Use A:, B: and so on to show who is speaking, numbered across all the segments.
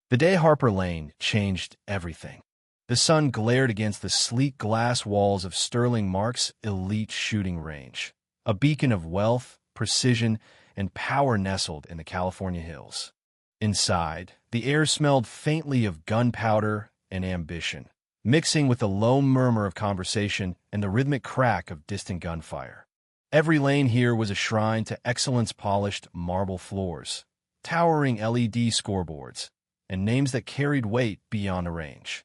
A: The day Harper Lane changed everything. The sun glared against the sleek glass walls of Sterling Mark's elite shooting range, a beacon of wealth, precision, and power nestled in the California hills. Inside, the air smelled faintly of gunpowder and ambition, mixing with the low murmur of conversation and the rhythmic crack of distant gunfire. Every lane here was a shrine to excellence-polished marble floors, towering LED scoreboards, and names that carried weight beyond a range.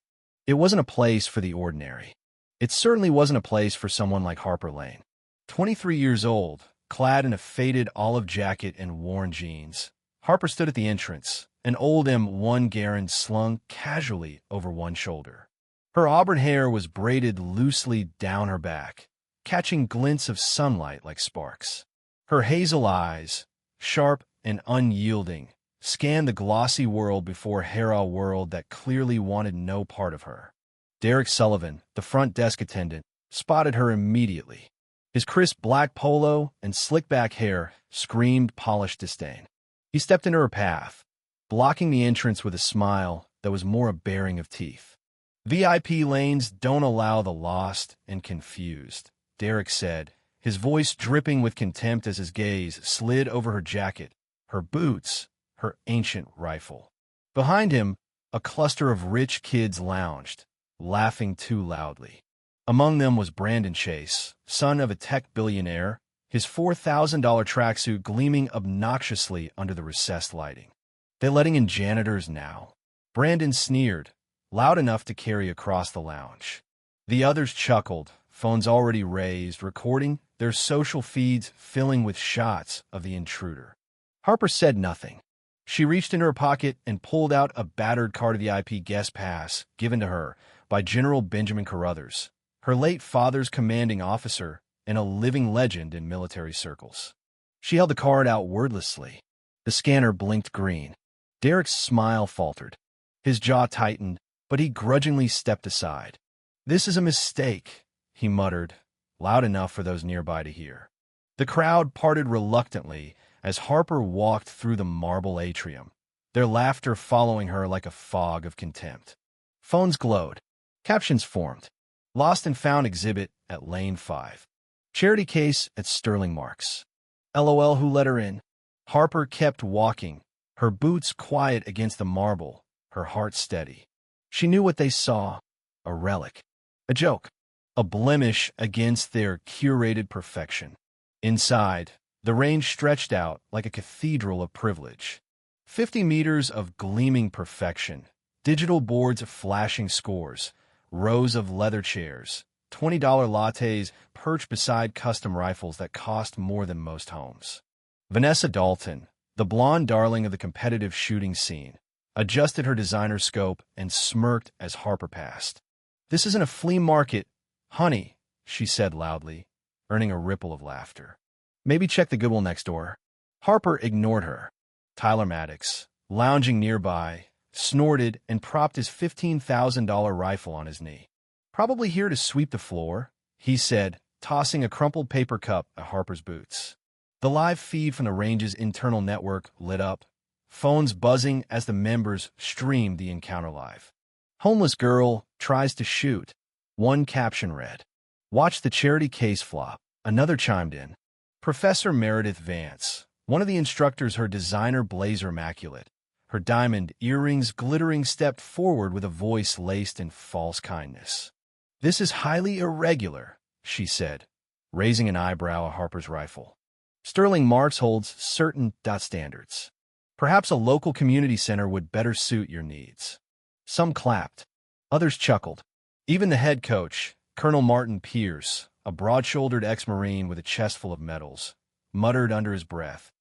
A: It wasn't a place for the ordinary. It certainly wasn't a place for someone like Harper Lane. 23 years old, clad in a faded olive jacket and worn jeans, Harper stood at the entrance, an old M1 Garand slung casually over one shoulder. Her auburn hair was braided loosely down her back, catching glints of sunlight like sparks. Her hazel eyes, sharp and unyielding, scanned the glossy world before a world that clearly wanted no part of her. Derek Sullivan, the front desk attendant, spotted her immediately. His crisp black polo and slick-back hair screamed polished disdain. He stepped into her path, blocking the entrance with a smile that was more a baring of teeth. "VIP lanes don't allow the lost and confused," Derek said, his voice dripping with contempt as his gaze slid over her jacket, her boots, her ancient rifle. Behind him, a cluster of rich kids lounged, laughing too loudly. Among them was Brandon Chase, son of a tech billionaire, his $4,000 tracksuit gleaming obnoxiously under the recessed lighting. "They letting in janitors now?" Brandon sneered, loud enough to carry across the lounge. The others chuckled, phones already raised, recording their social feeds filling with shots of the intruder. Harper said nothing. She reached into her pocket and pulled out a battered card of VIP guest pass given to her by General Benjamin Carruthers, her late father's commanding officer and a living legend in military circles. She held the card out wordlessly. The scanner blinked green. Derek's smile faltered. His jaw tightened, but he grudgingly stepped aside. "This is a mistake," he muttered, loud enough for those nearby to hear. The crowd parted reluctantly as Harper walked through the marble atrium, their laughter following her like a fog of contempt. Phones glowed. Captions formed. "Lost and found exhibit at Lane 5. Charity case at Sterling Marks. LOL, who let her in?" Harper kept walking, her boots quiet against the marble, her heart steady. She knew what they saw. A relic. A joke. A blemish against their curated perfection. Inside, the range stretched out like a cathedral of privilege. 50 meters of gleaming perfection, digital boards of flashing scores, rows of leather chairs, $20 lattes perched beside custom rifles that cost more than most homes. Vanessa Dalton, the blonde darling of the competitive shooting scene, adjusted her designer scope and smirked as Harper passed. "This isn't a flea market, honey," she said loudly, earning a ripple of laughter. "Maybe check the Goodwill next door." Harper ignored her. Tyler Maddox, lounging nearby, snorted and propped his $15,000 rifle on his knee. "Probably here to sweep the floor," he said, tossing a crumpled paper cup at Harper's boots. The live feed from the range's internal network lit up, phones buzzing as the members streamed the encounter live. "Homeless girl tries to shoot." One caption read. "Watch the charity case flop." Another chimed in. Professor Meredith Vance, one of the instructors, her designer blazer immaculate, her diamond earrings glittering, stepped forward with a voice laced in false kindness. "This is highly irregular," she said, raising an eyebrow at Harper's rifle. "Sterling Marks holds certain standards. Perhaps a local community center would better suit your needs." Some clapped. Others chuckled. Even the head coach, Colonel Martin Pierce, a broad-shouldered ex-Marine with a chest full of medals, muttered under his breath,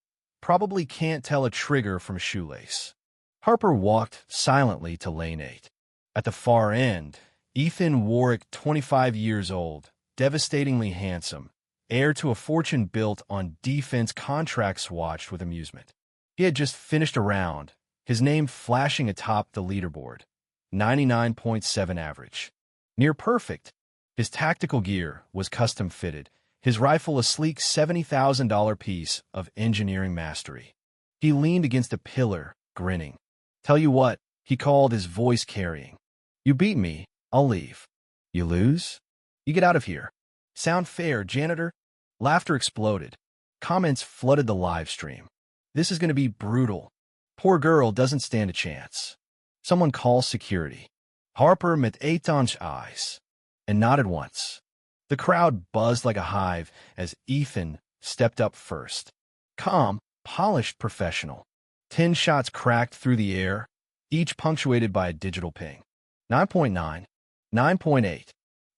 A: "Probably can't tell a trigger from a shoelace." Harper walked silently to Lane 8. At the far end, Ethan Warwick, 25 years old, devastatingly handsome, heir to a fortune built on defense contracts, watched with amusement. He had just finished a round, his name flashing atop the leaderboard. 99.7 average. Near perfect. His tactical gear was custom-fitted, his rifle a sleek $70,000 piece of engineering mastery. He leaned against a pillar, grinning. "Tell you what, He called, his voice carrying. You beat me, I'll leave. You lose? You get out of here. Sound fair, janitor? Laughter exploded. Comments flooded the live stream. This is going to be brutal. Poor girl doesn't stand a chance. Someone calls security. Harper met Eitan's eyes and nodded once. The crowd buzzed like a hive as Ethan stepped up first. Calm, polished professional. 10 shots cracked through the air, each punctuated by a digital ping. 9.9, 9.8,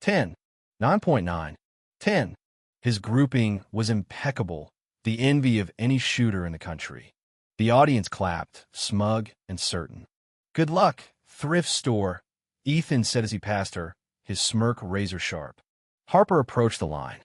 A: 10, 9.9, 10. His grouping was impeccable, the envy of any shooter in the country. The audience clapped, smug and certain. Good luck, thrift store, Ethan said as he passed her, his smirk razor sharp. Harper approached the line.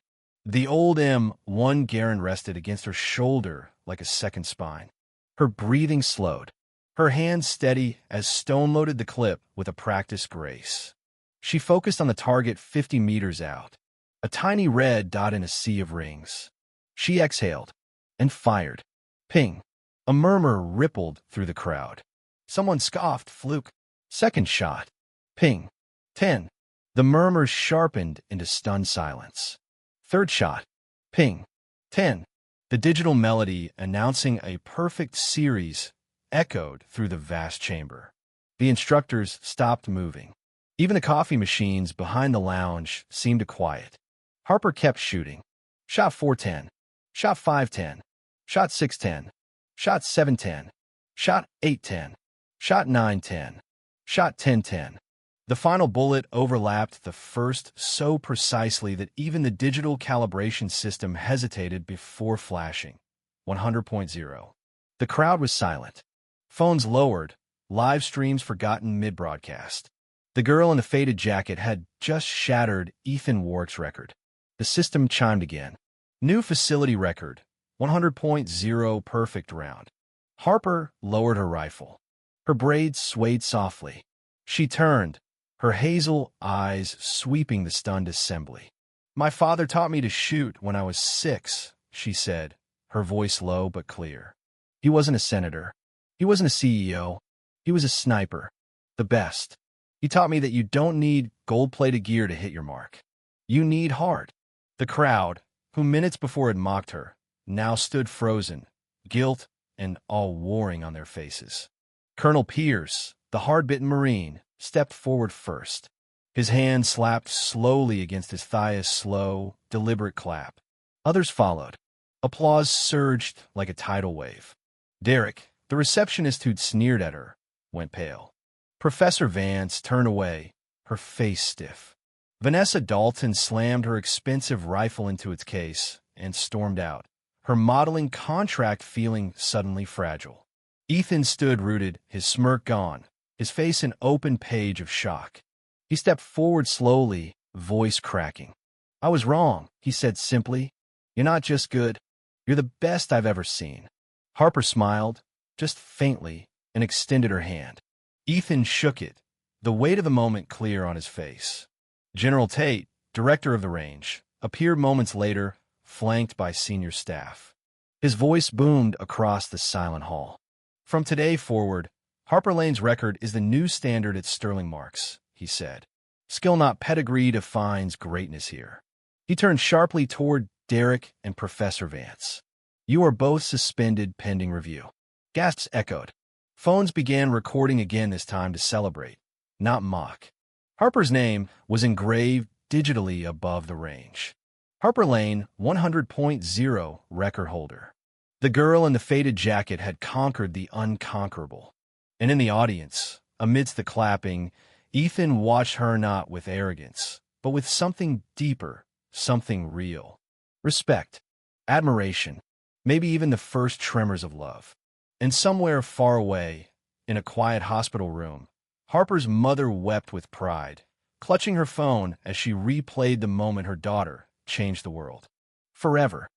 A: The old M1 Garen rested against her shoulder like a second spine. Her breathing slowed, her hands steady as Stone loaded the clip with a practiced grace. She focused on the target 50 meters out, a tiny red dot in a sea of rings. She exhaled and fired. Ping. A murmur rippled through the crowd. Someone scoffed, fluke. Second shot. Ping. 10. The murmurs sharpened into stunned silence. Third shot. Ping. 10. The digital melody announcing a perfect series echoed through the vast chamber. The instructors stopped moving. Even the coffee machines behind the lounge seemed to quiet. Harper kept shooting. Shot 410. Shot 510. Shot 610. Shot 710. Shot 810. Shot 910. Shot 1010. The final bullet overlapped the first so precisely that even the digital calibration system hesitated before flashing. 100.0. The crowd was silent. Phones lowered, live streams forgotten mid-broadcast. The girl in the faded jacket had just shattered Ethan Warwick's record. The system chimed again. New facility record, 100.0 perfect round. Harper lowered her rifle. Her braids swayed softly. She turned, her hazel eyes sweeping the stunned assembly. My father taught me to shoot when I was 6, she said, her voice low but clear. He wasn't a senator. He wasn't a CEO. He was a sniper. The best. He taught me that you don't need gold-plated gear to hit your mark. You need heart. The crowd, who minutes before had mocked her, now stood frozen, guilt and awe warring on their faces. Colonel Pierce, the hard-bitten Marine, stepped forward first. His hand slapped slowly against his thigh, a slow, deliberate clap. Others followed. Applause surged like a tidal wave. Derek, the receptionist who'd sneered at her, went pale. Professor Vance turned away, her face stiff. Vanessa Dalton slammed her expensive rifle into its case and stormed out, her modeling contract feeling suddenly fragile. Ethan stood rooted, his smirk gone, his face an open page of shock. He stepped forward slowly, voice cracking. I was wrong, he said simply. You're not just good. You're the best I've ever seen. Harper smiled, just faintly, and extended her hand. Ethan shook it, the weight of the moment clear on his face. General Tate, director of the range, appeared moments later, flanked by senior staff. His voice boomed across the silent hall. From today forward, Harper Lane's record is the new standard at Sterling Marks, he said. Skill not pedigree defines greatness here. He turned sharply toward Derek and Professor Vance. You are both suspended pending review. Gasps echoed. Phones began recording again, this time to celebrate, not mock. Harper's name was engraved digitally above the range. Harper Lane, 100.0 record holder. The girl in the faded jacket had conquered the unconquerable. And in the audience, amidst the clapping, Ethan watched her not with arrogance, but with something deeper, something real. Respect, admiration, maybe even the first tremors of love. And somewhere far away, in a quiet hospital room, Harper's mother wept with pride, clutching her phone as she replayed the moment her daughter changed the world. Forever.